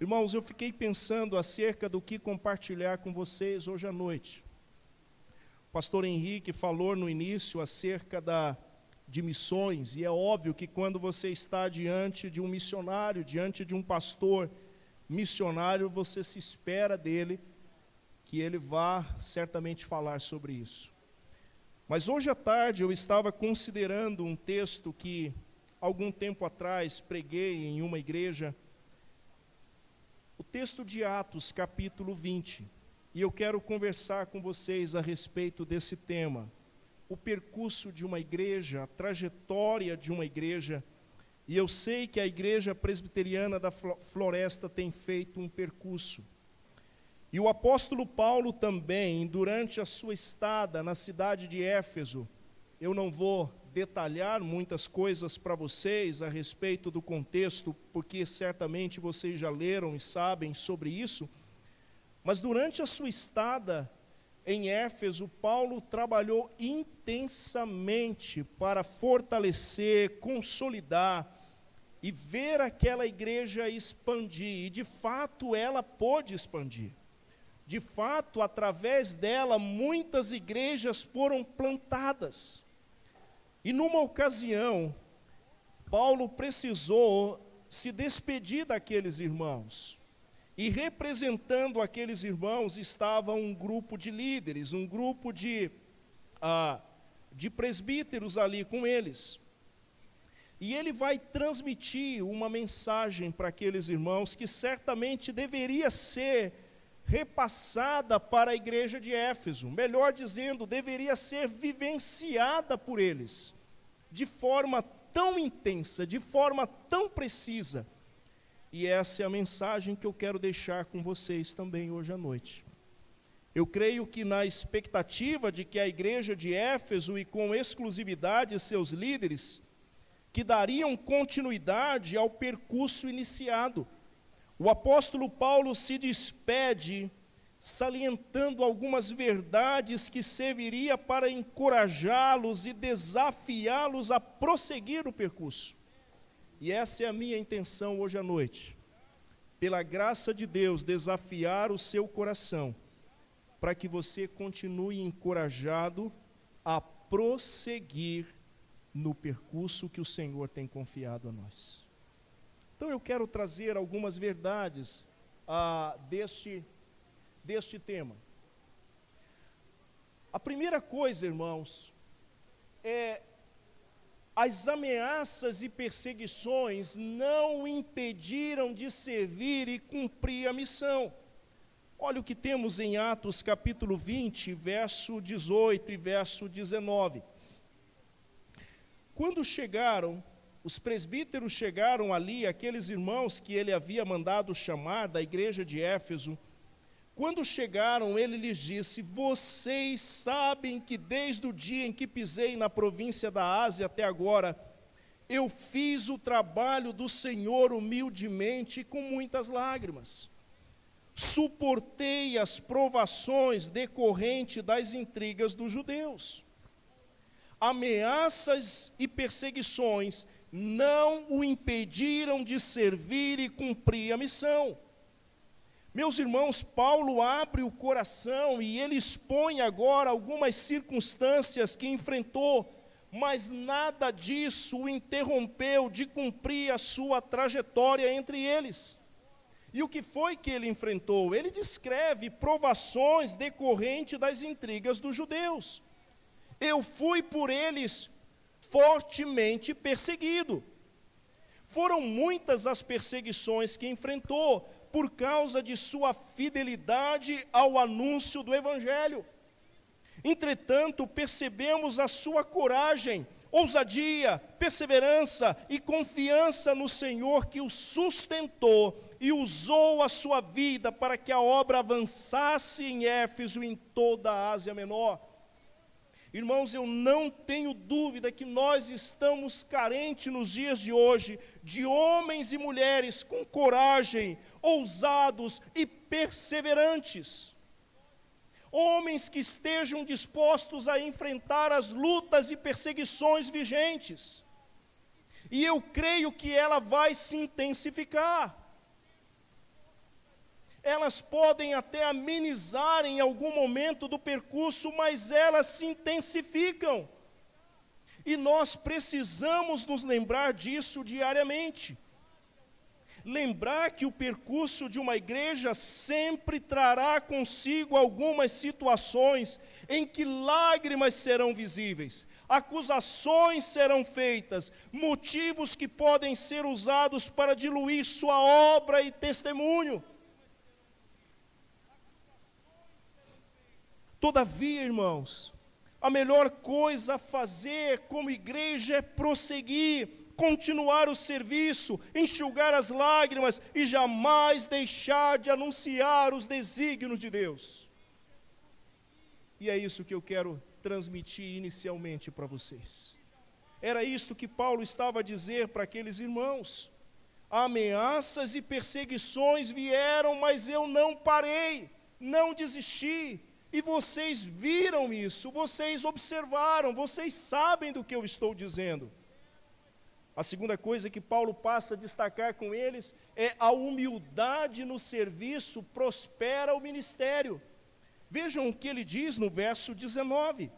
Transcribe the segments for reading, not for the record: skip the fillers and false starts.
Irmãos, eu fiquei pensando acerca do que compartilhar com vocês hoje à noite. O pastor Henrique falou no início acerca de missões, e é óbvio que quando você está diante de um missionário, diante de um pastor missionário, você se espera dele que ele vá certamente falar sobre isso. Mas hoje à tarde eu estava considerando um texto que algum tempo atrás preguei em uma igreja, o texto de Atos, capítulo 20, e eu quero conversar com vocês a respeito desse tema, o percurso de uma igreja, a trajetória de uma igreja, e eu sei que a Igreja Presbiteriana da Floresta tem feito um percurso. E o apóstolo Paulo também, durante a sua estada na cidade de Éfeso, eu não vou detalhar muitas coisas para vocês a respeito do contexto, porque certamente vocês já leram e sabem sobre isso, mas durante a sua estada em Éfeso, Paulo trabalhou intensamente para fortalecer, consolidar e ver aquela igreja expandir, e de fato ela pôde expandir. De fato, através dela, muitas igrejas foram plantadas. E numa ocasião, Paulo precisou se despedir daqueles irmãos. E representando aqueles irmãos estava um grupo de líderes, um grupo de presbíteros ali com eles. E ele vai transmitir uma mensagem para aqueles irmãos que certamente deveria ser repassada para a igreja de Éfeso, melhor dizendo, deveria ser vivenciada por eles, de forma tão intensa, de forma tão precisa. E essa é a mensagem que eu quero deixar com vocês também hoje à noite. Eu creio que na expectativa de que a igreja de Éfeso, e com exclusividade seus líderes, que dariam continuidade ao percurso iniciado, o apóstolo Paulo se despede, salientando algumas verdades que serviria para encorajá-los e desafiá-los a prosseguir o percurso. E essa é a minha intenção hoje à noite. Pela graça de Deus, desafiar o seu coração, para que você continue encorajado a prosseguir no percurso que o Senhor tem confiado a nós. Então eu quero trazer algumas verdades deste tema. A primeira coisa, irmãos, é as ameaças e perseguições não o impediram de servir e cumprir a missão. Olha o que temos em Atos capítulo 20, verso 18 e verso 19. Quando os presbíteros chegaram ali, aqueles irmãos que ele havia mandado chamar da igreja de Éfeso, quando chegaram, ele lhes disse: vocês sabem que desde o dia em que pisei na província da Ásia até agora, eu fiz o trabalho do Senhor humildemente e com muitas lágrimas. Suportei as provações decorrentes das intrigas dos judeus. Ameaças e perseguições não o impediram de servir e cumprir a missão. Meus irmãos, Paulo abre o coração e ele expõe agora algumas circunstâncias que enfrentou, mas nada disso o interrompeu de cumprir a sua trajetória entre eles. E o que foi que ele enfrentou? Ele descreve provações decorrentes das intrigas dos judeus. Eu fui por eles fortemente perseguido. Foram muitas as perseguições que enfrentou por causa de sua fidelidade ao anúncio do Evangelho. Entretanto, percebemos a sua coragem, ousadia, perseverança e confiança no Senhor, que o sustentou e usou a sua vida para que a obra avançasse em Éfeso e em toda a Ásia Menor. Irmãos, eu não tenho dúvida que nós estamos carentes nos dias de hoje de homens e mulheres com coragem, ousados e perseverantes. Homens que estejam dispostos a enfrentar as lutas e perseguições vigentes. E eu creio que ela vai se intensificar. elas podem até amenizar em algum momento do percurso, mas elas se intensificam. E nós precisamos nos lembrar disso diariamente. Lembrar que o percurso de uma igreja sempre trará consigo algumas situações em que lágrimas serão visíveis, acusações serão feitas, motivos que podem ser usados para diluir sua obra e testemunho. Todavia, irmãos, a melhor coisa a fazer como igreja é prosseguir, continuar o serviço, enxugar as lágrimas e jamais deixar de anunciar os desígnios de Deus. E é isso que eu quero transmitir inicialmente para vocês. Era isto que Paulo estava a dizer para aqueles irmãos. Ameaças e perseguições vieram, mas eu não parei, não desisti. E vocês viram isso, vocês observaram, vocês sabem do que eu estou dizendo. A segunda coisa que Paulo passa a destacar com eles é a humildade no serviço prospera o ministério. Vejam o que ele diz no verso 19.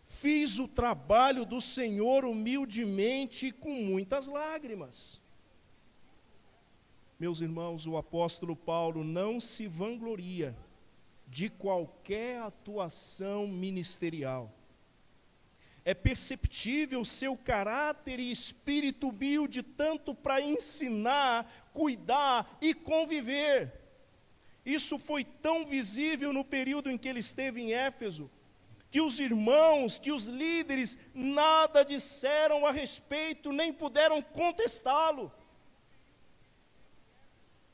Fiz o trabalho do Senhor humildemente e com muitas lágrimas. Meus irmãos, o apóstolo Paulo não se vangloria de qualquer atuação ministerial. É perceptível seu caráter e espírito humilde, tanto para ensinar, cuidar e conviver. Isso foi tão visível no período em que ele esteve em Éfeso, que os irmãos, que os líderes, nada disseram a respeito, nem puderam contestá-lo.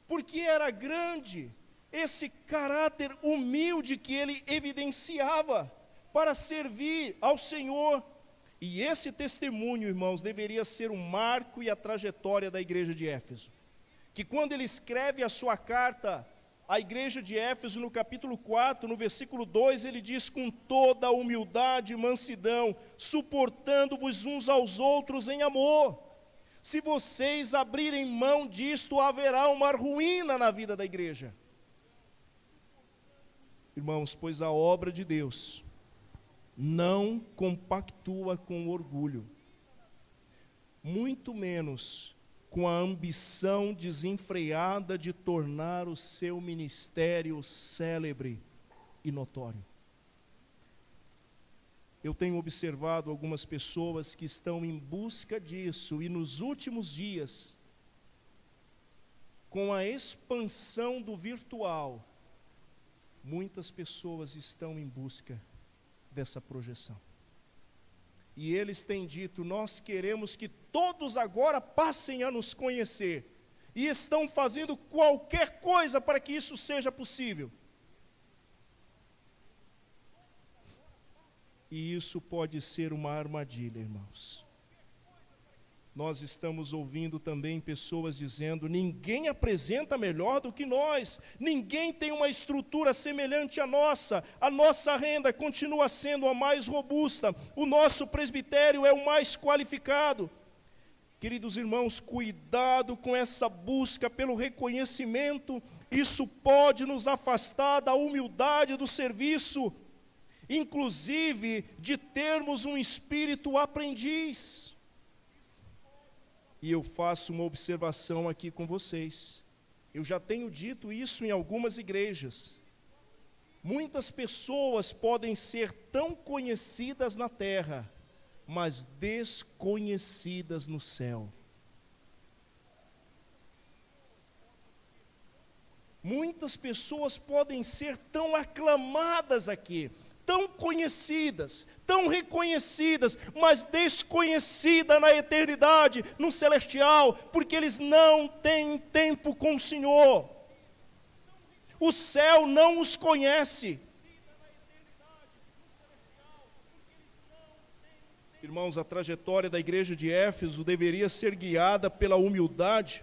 Porque era grande esse caráter humilde que ele evidenciava para servir ao Senhor. E esse testemunho, irmãos, deveria ser o marco e a trajetória da igreja de Éfeso. Que quando ele escreve a sua carta à igreja de Éfeso, no capítulo 4, no versículo 2, ele diz: com toda a humildade e mansidão, suportando-vos uns aos outros em amor. Se vocês abrirem mão disto, haverá uma ruína na vida da igreja. Irmãos, pois a obra de Deus não compactua com orgulho, muito menos com a ambição desenfreada de tornar o seu ministério célebre e notório. Eu tenho observado algumas pessoas que estão em busca disso, e nos últimos dias, com a expansão do virtual, muitas pessoas estão em busca dessa projeção. E eles têm dito: nós queremos que todos agora passem a nos conhecer. E estão fazendo qualquer coisa para que isso seja possível. E isso pode ser uma armadilha, irmãos. Nós estamos ouvindo também pessoas dizendo: ninguém apresenta melhor do que nós, ninguém tem uma estrutura semelhante à nossa, a nossa renda continua sendo a mais robusta, o nosso presbitério é o mais qualificado. Queridos irmãos, cuidado com essa busca pelo reconhecimento, isso pode nos afastar da humildade do serviço, inclusive de termos um espírito aprendiz. E eu faço uma observação aqui com vocês. Eu já tenho dito isso em algumas igrejas. Muitas pessoas podem ser tão conhecidas na terra, mas desconhecidas no céu. Muitas pessoas podem ser tão aclamadas aqui, tão conhecidas, tão reconhecidas, mas desconhecidas na eternidade, no celestial, porque eles não têm tempo com o Senhor. O céu não os conhece. Irmãos, a trajetória da igreja de Éfeso deveria ser guiada pela humildade.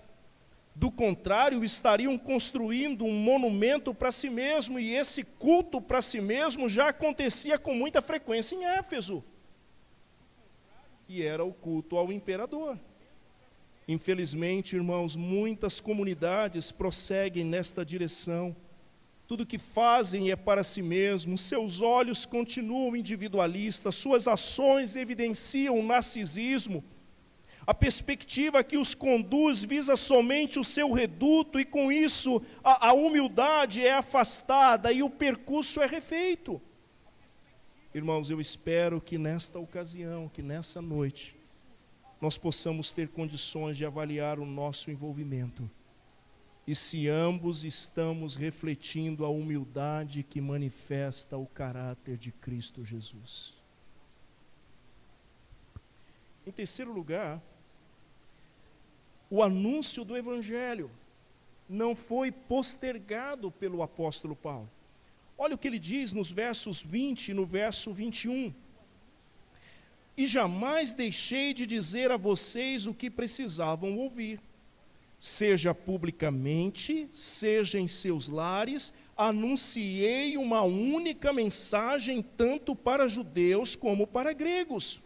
Do contrário, estariam construindo um monumento para si mesmo, e esse culto para si mesmo já acontecia com muita frequência em Éfeso. E era o culto ao imperador. Infelizmente, irmãos, muitas comunidades prosseguem nesta direção. Tudo que fazem é para si mesmos, seus olhos continuam individualistas, suas ações evidenciam o narcisismo. A perspectiva que os conduz visa somente o seu reduto, e com isso a humildade é afastada e o percurso é refeito. Irmãos, eu espero que nesta ocasião, que nessa noite, nós possamos ter condições de avaliar o nosso envolvimento. E se ambos estamos refletindo a humildade que manifesta o caráter de Cristo Jesus. Em terceiro lugar, o anúncio do Evangelho não foi postergado pelo apóstolo Paulo. Olha o que ele diz nos versos 20 e no verso 21. E jamais deixei de dizer a vocês o que precisavam ouvir. Seja publicamente, seja em seus lares, anunciei uma única mensagem tanto para judeus como para gregos.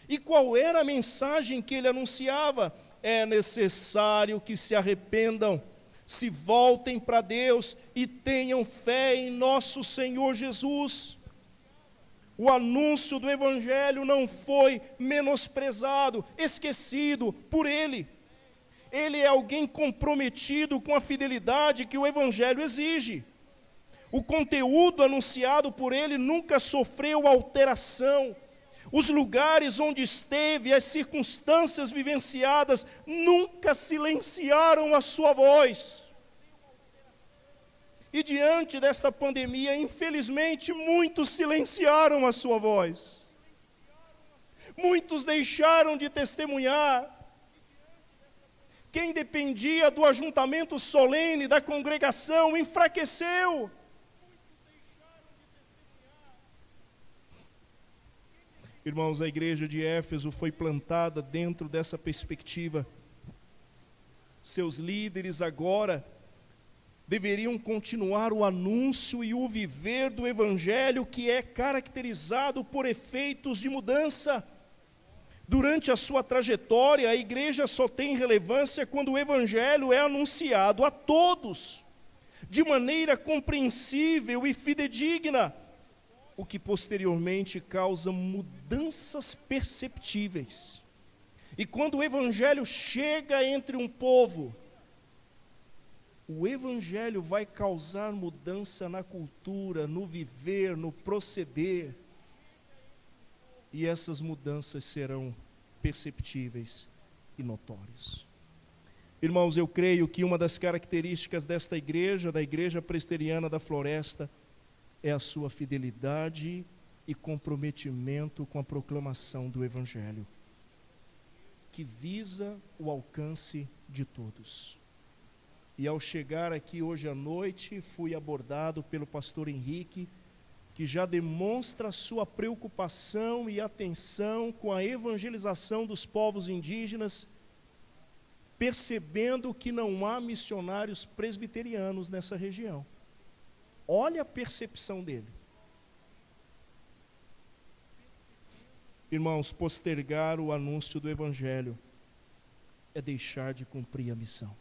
E qual era a mensagem que ele anunciava? É necessário que se arrependam, se voltem para Deus e tenham fé em nosso Senhor Jesus. O anúncio do Evangelho não foi menosprezado, esquecido por ele. Ele é alguém comprometido com a fidelidade que o Evangelho exige. O conteúdo anunciado por ele nunca sofreu alteração. Os lugares onde esteve, as circunstâncias vivenciadas, nunca silenciaram a sua voz. E diante desta pandemia, infelizmente, muitos silenciaram a sua voz. Muitos deixaram de testemunhar. Quem dependia do ajuntamento solene da congregação enfraqueceu. Irmãos, a igreja de Éfeso foi plantada dentro dessa perspectiva. Seus líderes agora deveriam continuar o anúncio e o viver do Evangelho, que é caracterizado por efeitos de mudança. Durante a sua trajetória, a igreja só tem relevância quando o Evangelho é anunciado a todos, de maneira compreensível e fidedigna, o que posteriormente causa mudanças perceptíveis. E quando o Evangelho chega entre um povo, o Evangelho vai causar mudança na cultura, no viver, no proceder. E essas mudanças serão perceptíveis e notórias. Irmãos, eu creio que uma das características desta igreja, da Igreja Presbiteriana da Floresta, é a sua fidelidade e comprometimento com a proclamação do Evangelho, que visa o alcance de todos. E ao chegar aqui hoje à noite, fui abordado pelo pastor Henrique, que já demonstra sua preocupação e atenção com a evangelização dos povos indígenas, percebendo que não há missionários presbiterianos nessa região. Olha a percepção dele. Irmãos, postergar o anúncio do Evangelho é deixar de cumprir a missão.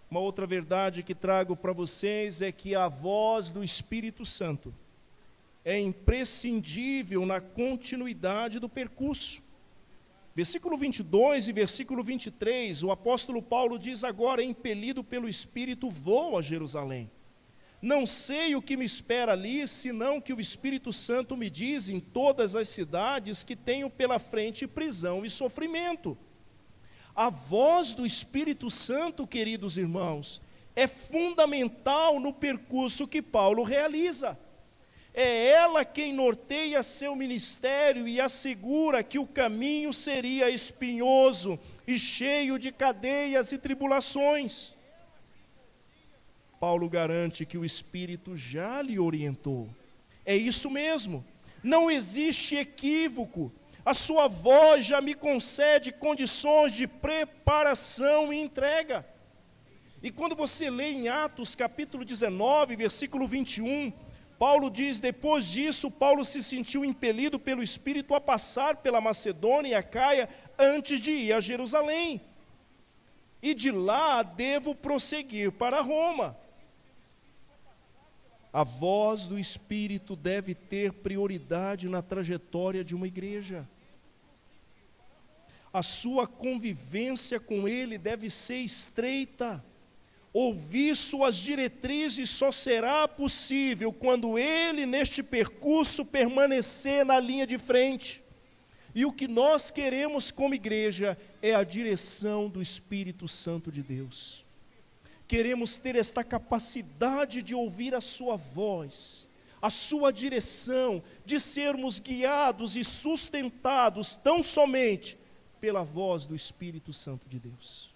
Uma outra verdade que trago para vocês é que a voz do Espírito Santo é imprescindível na continuidade do percurso. Versículo 22 e versículo 23, o apóstolo Paulo diz: agora, impelido pelo Espírito, vou a Jerusalém. Não sei o que me espera ali, senão que o Espírito Santo me diz em todas as cidades que tenho pela frente prisão e sofrimento. A voz do Espírito Santo, queridos irmãos, é fundamental no percurso que Paulo realiza. É ela quem norteia seu ministério e assegura que o caminho seria espinhoso e cheio de cadeias e tribulações. Paulo garante que o Espírito já lhe orientou. É isso mesmo, não existe equívoco. A sua voz já me concede condições de preparação e entrega. E quando você lê em Atos capítulo 19, versículo 21, Paulo diz, depois disso, Paulo se sentiu impelido pelo Espírito a passar pela Macedônia e Acaia antes de ir a Jerusalém. E de lá devo prosseguir para Roma. A voz do Espírito deve ter prioridade na trajetória de uma igreja. A sua convivência com Ele deve ser estreita. Ouvir suas diretrizes só será possível quando Ele, neste percurso, permanecer na linha de frente. E o que nós queremos como igreja é a direção do Espírito Santo de Deus. Queremos ter esta capacidade de ouvir a sua voz, a sua direção, de sermos guiados e sustentados tão somente pela voz do Espírito Santo de Deus.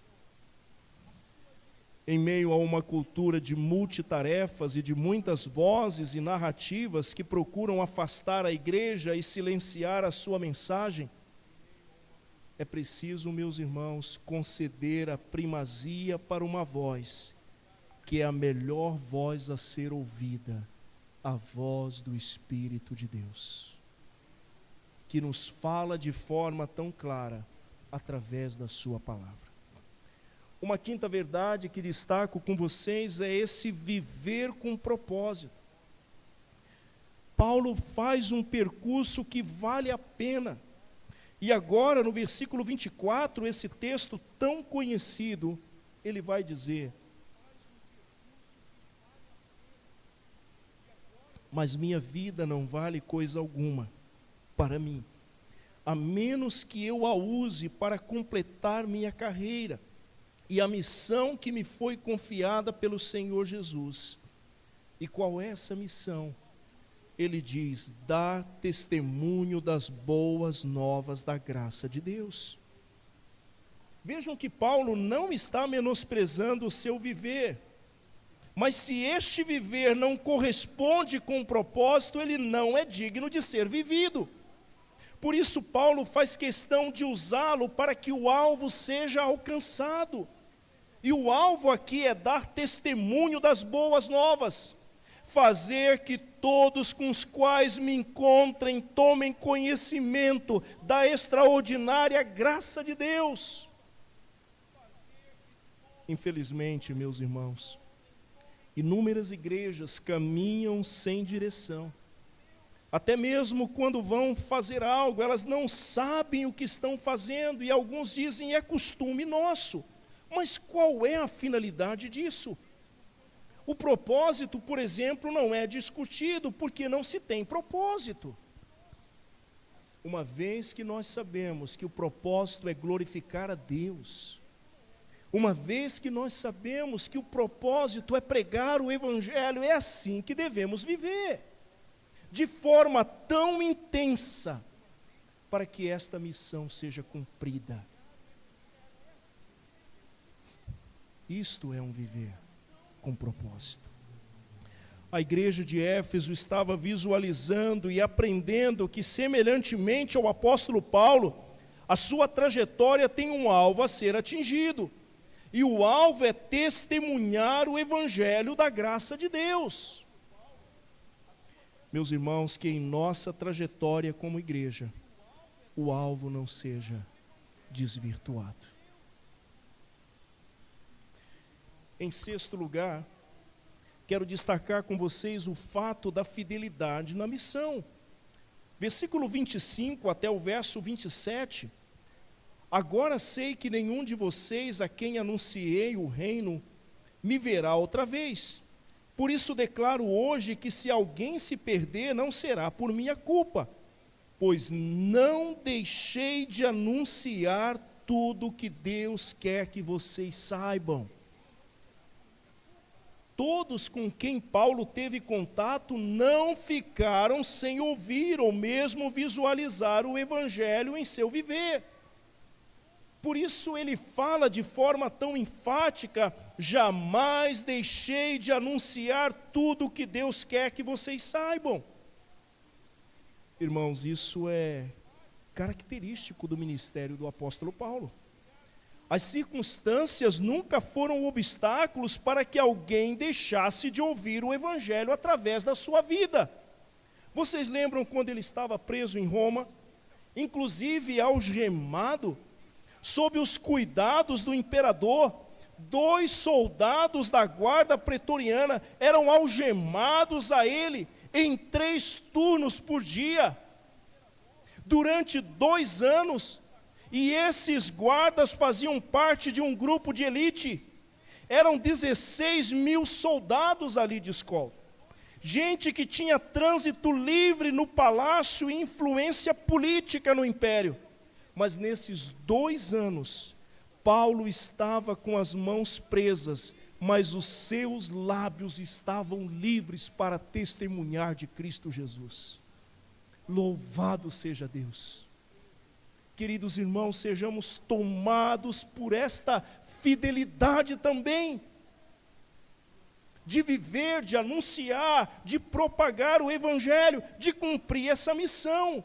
Em meio a uma cultura de multitarefas e de muitas vozes e narrativas que procuram afastar a igreja e silenciar a sua mensagem, é preciso, meus irmãos, conceder a primazia para uma voz, que é a melhor voz a ser ouvida, a voz do Espírito de Deus, que nos fala de forma tão clara, através da sua palavra. Uma quinta verdade que destaco com vocês é esse viver com propósito. Paulo faz um percurso que vale a pena. E agora, no versículo 24, esse texto tão conhecido, ele vai dizer: mas minha vida não vale coisa alguma para mim, a menos que eu a use para completar minha carreira e a missão que me foi confiada pelo Senhor Jesus. E qual é essa missão? Ele diz: dar testemunho das boas novas da graça de Deus. Vejam que Paulo não está menosprezando o seu viver, mas se este viver não corresponde com o propósito, ele não é digno de ser vivido. Por isso Paulo faz questão de usá-lo para que o alvo seja alcançado. E o alvo aqui é dar testemunho das boas novas, fazer que todos com os quais me encontrem tomem conhecimento da extraordinária graça de Deus. Infelizmente, meus irmãos, inúmeras igrejas caminham sem direção. Até mesmo quando vão fazer algo, elas não sabem o que estão fazendo, e alguns dizem: é costume nosso. Mas qual é a finalidade disso? O propósito, por exemplo, não é discutido, porque não se tem propósito. Uma vez que nós sabemos que o propósito é glorificar a Deus, uma vez que nós sabemos que o propósito é pregar o Evangelho, é assim que devemos viver, de forma tão intensa, para que esta missão seja cumprida. Isto é um viver com propósito. A igreja de Éfeso estava visualizando e aprendendo que, semelhantemente ao apóstolo Paulo, a sua trajetória tem um alvo a ser atingido. E o alvo é testemunhar o Evangelho da graça de Deus. Meus irmãos, que em nossa trajetória como igreja, o alvo não seja desvirtuado. Em sexto lugar, quero destacar com vocês o fato da fidelidade na missão. Versículo 25 até o verso 27. Agora sei que nenhum de vocês a quem anunciei o reino me verá outra vez. Por isso declaro hoje que se alguém se perder, não será por minha culpa, pois não deixei de anunciar tudo o que Deus quer que vocês saibam. Todos com quem Paulo teve contato não ficaram sem ouvir ou mesmo visualizar o Evangelho em seu viver. Por isso ele fala de forma tão enfática: jamais deixei de anunciar tudo o que Deus quer que vocês saibam. Irmãos, isso é característico do ministério do apóstolo Paulo. As circunstâncias nunca foram obstáculos para que alguém deixasse de ouvir o Evangelho através da sua vida. Vocês lembram quando ele estava preso em Roma, inclusive algemado, sob os cuidados do imperador? 2 soldados da guarda pretoriana eram algemados a ele em 3 turnos por dia, durante 2 anos. E esses guardas faziam parte de um grupo de elite. Eram 16 mil soldados ali de escolta. Gente que tinha trânsito livre no palácio e influência política no império. Mas nesses 2 anos, Paulo estava com as mãos presas, mas os seus lábios estavam livres para testemunhar de Cristo Jesus. Louvado seja Deus. Queridos irmãos, sejamos tomados por esta fidelidade também, de viver, de anunciar, de propagar o Evangelho, de cumprir essa missão.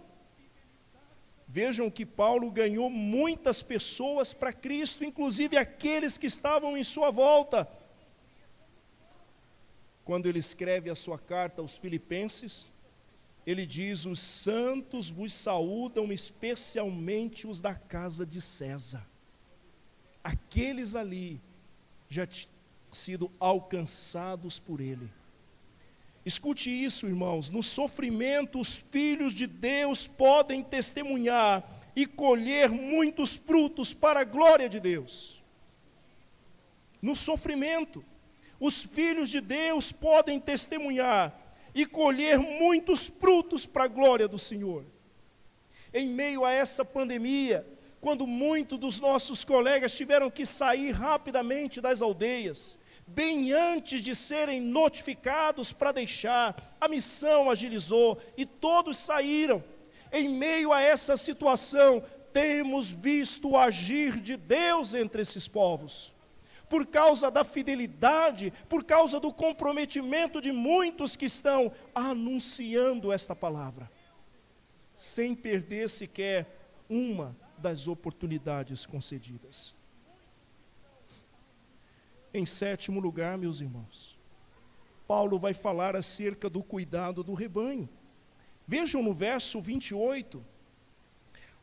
Vejam que Paulo ganhou muitas pessoas para Cristo, inclusive aqueles que estavam em sua volta. Quando ele escreve a sua carta aos Filipenses, ele diz: os santos vos saúdam, especialmente os da casa de César. Aqueles ali já tinham sido alcançados por ele. Escute isso, irmãos: no sofrimento os filhos de Deus podem testemunhar e colher muitos frutos para a glória de Deus. No sofrimento, os filhos de Deus podem testemunhar e colher muitos frutos para a glória do Senhor. Em meio a essa pandemia, quando muitos dos nossos colegas tiveram que sair rapidamente das aldeias, bem antes de serem notificados para deixar, a missão agilizou e todos saíram. Em meio a essa situação, temos visto o agir de Deus entre esses povos. Por causa da fidelidade, por causa do comprometimento de muitos que estão anunciando esta palavra, sem perder sequer uma das oportunidades concedidas. Em 7º lugar, meus irmãos, Paulo vai falar acerca do cuidado do rebanho. Vejam no verso 28.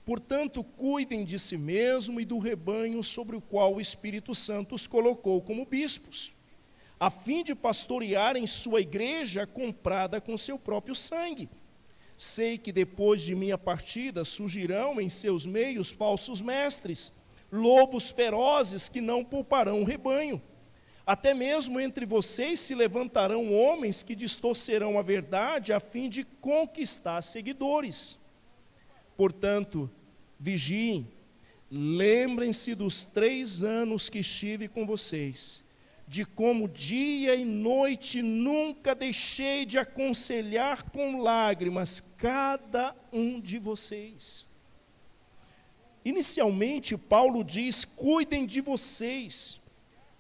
Portanto, cuidem de si mesmo e do rebanho sobre o qual o Espírito Santo os colocou como bispos, a fim de pastorearem sua igreja comprada com seu próprio sangue. Sei que depois de minha partida surgirão em seus meios falsos mestres, lobos ferozes que não pouparão o rebanho. Até mesmo entre vocês se levantarão homens que distorcerão a verdade a fim de conquistar seguidores. Portanto, vigiem, lembrem-se dos 3 anos que estive com vocês, de como dia e noite nunca deixei de aconselhar com lágrimas cada um de vocês. Inicialmente, Paulo diz: cuidem de vocês,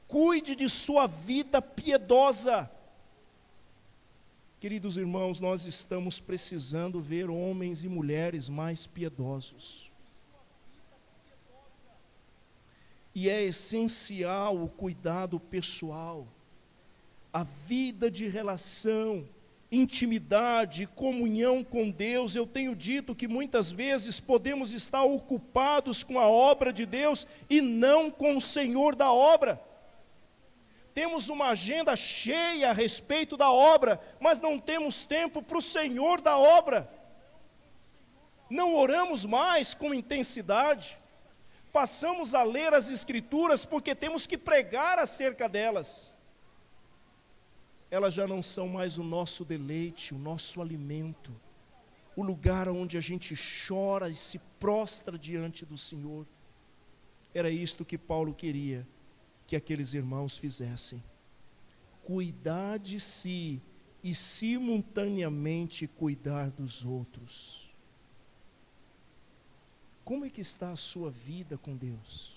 cuide de sua vida piedosa. Queridos irmãos, nós estamos precisando ver homens e mulheres mais piedosos. E é essencial o cuidado pessoal, a vida de relação, intimidade, comunhão com Deus. Eu tenho dito que muitas vezes podemos estar ocupados com a obra de Deus e não com o Senhor da obra. Temos uma agenda cheia a respeito da obra, mas não temos tempo para o Senhor da obra. Não oramos mais com intensidade. Passamos a ler as Escrituras porque temos que pregar acerca delas. Elas já não são mais o nosso deleite, o nosso alimento, o lugar onde a gente chora e se prostra diante do Senhor. Era isto que Paulo queria que aqueles irmãos fizessem: cuidar de si e simultaneamente cuidar dos outros. Como é que está a sua vida com Deus?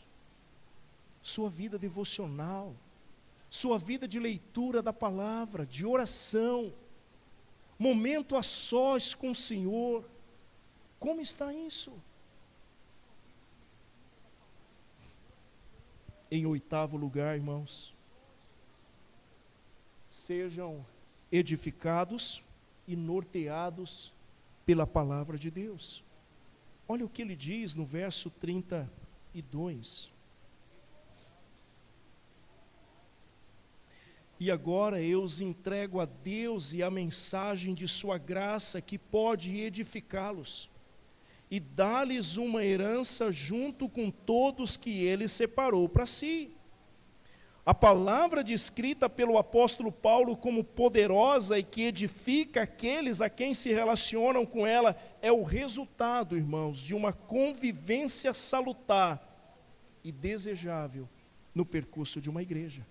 Sua vida devocional, sua vida de leitura da palavra, de oração, momento a sós com o Senhor. Como está isso? Em oitavo lugar, irmãos, sejam edificados e norteados pela palavra de Deus. Olha o que ele diz no verso 32. E agora eu os entrego a Deus e a mensagem de sua graça que pode edificá-los e dar-lhes uma herança junto com todos que ele separou para si. A palavra descrita pelo apóstolo Paulo como poderosa e que edifica aqueles a quem se relacionam com ela é o resultado, irmãos, de uma convivência salutar e desejável no percurso de uma igreja.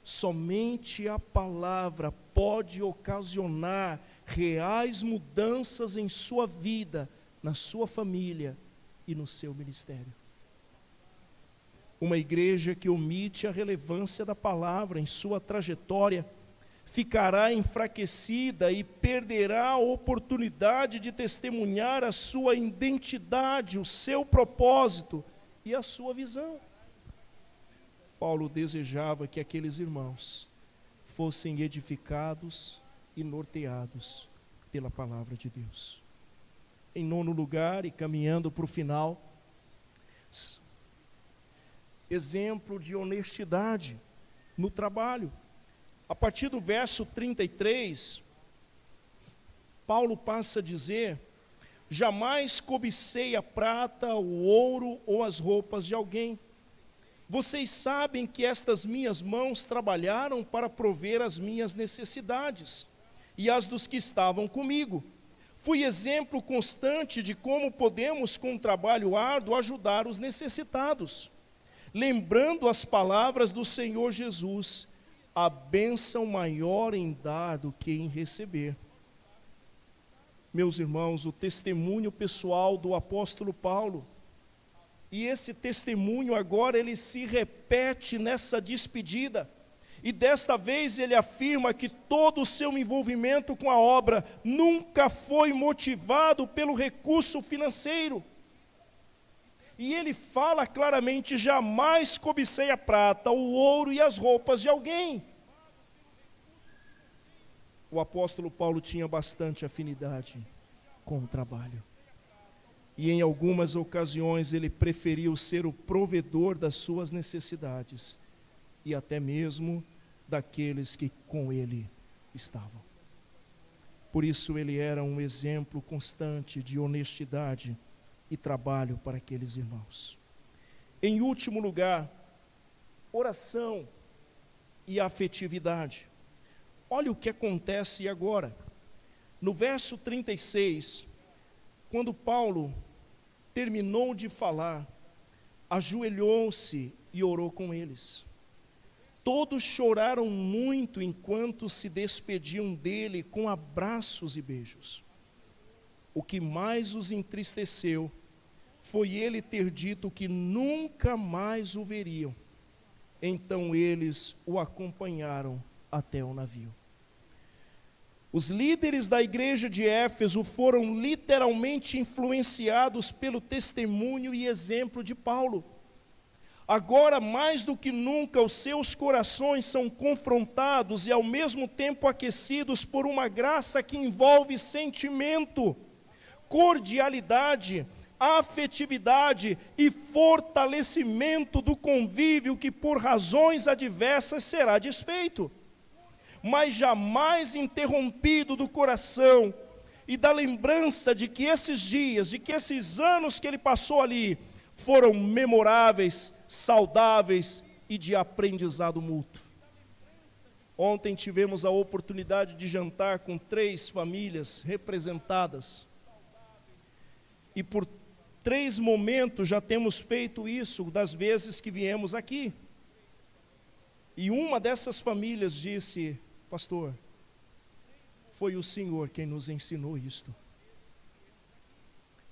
Somente a palavra pode ocasionar reais mudanças em sua vida, na sua família e no seu ministério. Uma igreja que omite a relevância da palavra em sua trajetória ficará enfraquecida e perderá a oportunidade de testemunhar a sua identidade, o seu propósito e a sua visão. Paulo desejava que aqueles irmãos fossem edificados e norteados pela palavra de Deus. Em nono lugar, e caminhando para o final, exemplo de honestidade no trabalho. A partir do verso 33, Paulo passa a dizer: jamais cobicei a prata, o ouro ou as roupas de alguém. Vocês sabem que estas minhas mãos trabalharam para prover as minhas necessidades e as dos que estavam comigo. Fui exemplo constante de como podemos, com um trabalho árduo, ajudar os necessitados. Lembrando as palavras do Senhor Jesus, a bênção maior em dar do que em receber. Meus irmãos, o testemunho pessoal do apóstolo Paulo, e esse testemunho agora ele se repete nessa despedida, e desta vez ele afirma que todo o seu envolvimento com a obra nunca foi motivado pelo recurso financeiro. E ele fala claramente: jamais cobicei a prata, o ouro e as roupas de alguém. O apóstolo Paulo tinha bastante afinidade com o trabalho. E em algumas ocasiões ele preferiu ser o provedor das suas necessidades e até mesmo daqueles que com ele estavam. Por isso ele era um exemplo constante de honestidade e trabalho para aqueles irmãos. Em último lugar, oração e afetividade. Olha o que acontece agora. No verso 36, quando Paulo terminou de falar, ajoelhou-se e orou com eles. Todos choraram muito enquanto se despediam dele com abraços e beijos. O que mais os entristeceu foi ele ter dito que nunca mais o veriam. Então eles o acompanharam até o navio. Os líderes da igreja de Éfeso foram literalmente influenciados pelo testemunho e exemplo de Paulo. Agora, mais do que nunca, os seus corações são confrontados e ao mesmo tempo aquecidos por uma graça que envolve sentimento, cordialidade, afetividade e fortalecimento do convívio que por razões adversas será desfeito, mas jamais interrompido do coração e da lembrança de que esses dias, de que esses anos que ele passou ali, foram memoráveis, saudáveis e de aprendizado mútuo. Ontem tivemos a oportunidade de jantar com 3 famílias representadas. E por 3 momentos já temos feito isso das vezes que viemos aqui. E uma dessas famílias disse: pastor, foi o Senhor quem nos ensinou isto.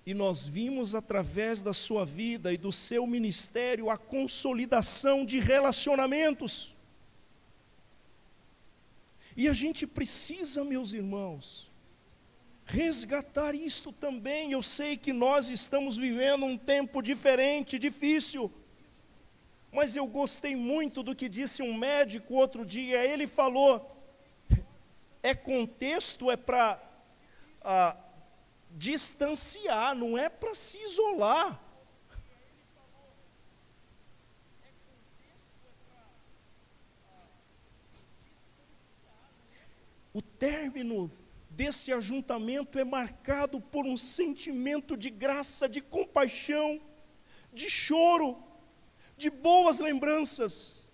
E nós vimos através da sua vida e do seu ministério a consolidação de relacionamentos. E a gente precisa, meus irmãos, resgatar isto também. Eu sei que nós estamos vivendo um tempo diferente, difícil. Mas eu gostei muito do que disse um médico outro dia. Ele falou, contexto é para distanciar, não é para se isolar. O término desse ajuntamento é marcado por um sentimento de graça, de compaixão, de choro, de boas lembranças.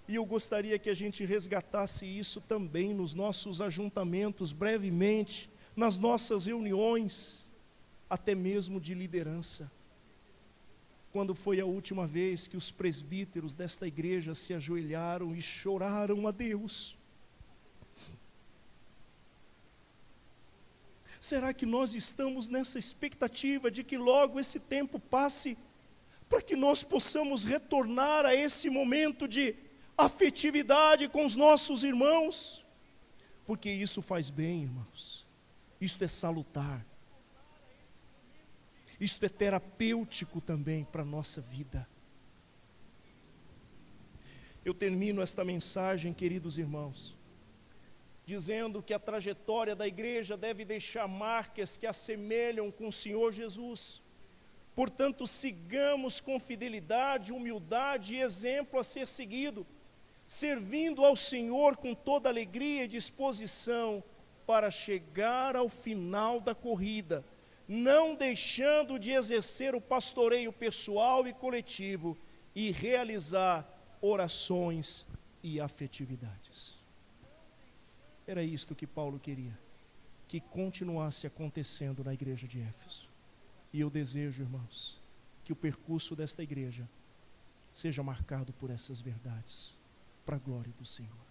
E eu gostaria que a gente resgatasse isso também nos nossos ajuntamentos, brevemente, nas nossas reuniões, até mesmo de liderança. Quando foi a última vez que os presbíteros desta igreja se ajoelharam e choraram a Deus? Será que nós estamos nessa expectativa de que logo esse tempo passe, para que nós possamos retornar a esse momento de afetividade com os nossos irmãos? Porque isso faz bem, irmãos. Isto é salutar. Isto é terapêutico também para a nossa vida. Eu termino esta mensagem, queridos irmãos, dizendo que a trajetória da igreja deve deixar marcas que assemelham com o Senhor Jesus. Portanto, sigamos com fidelidade, humildade e exemplo a ser seguido, servindo ao Senhor com toda alegria e disposição para chegar ao final da corrida, não deixando de exercer o pastoreio pessoal e coletivo e realizar orações e afetividades. Era isto que Paulo queria, que continuasse acontecendo na igreja de Éfeso. E eu desejo, irmãos, que o percurso desta igreja seja marcado por essas verdades, para a glória do Senhor.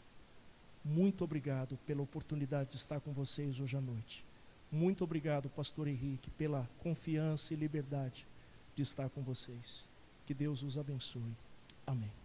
Muito obrigado pela oportunidade de estar com vocês hoje à noite. Muito obrigado, pastor Henrique, pela confiança e liberdade de estar com vocês. Que Deus os abençoe. Amém.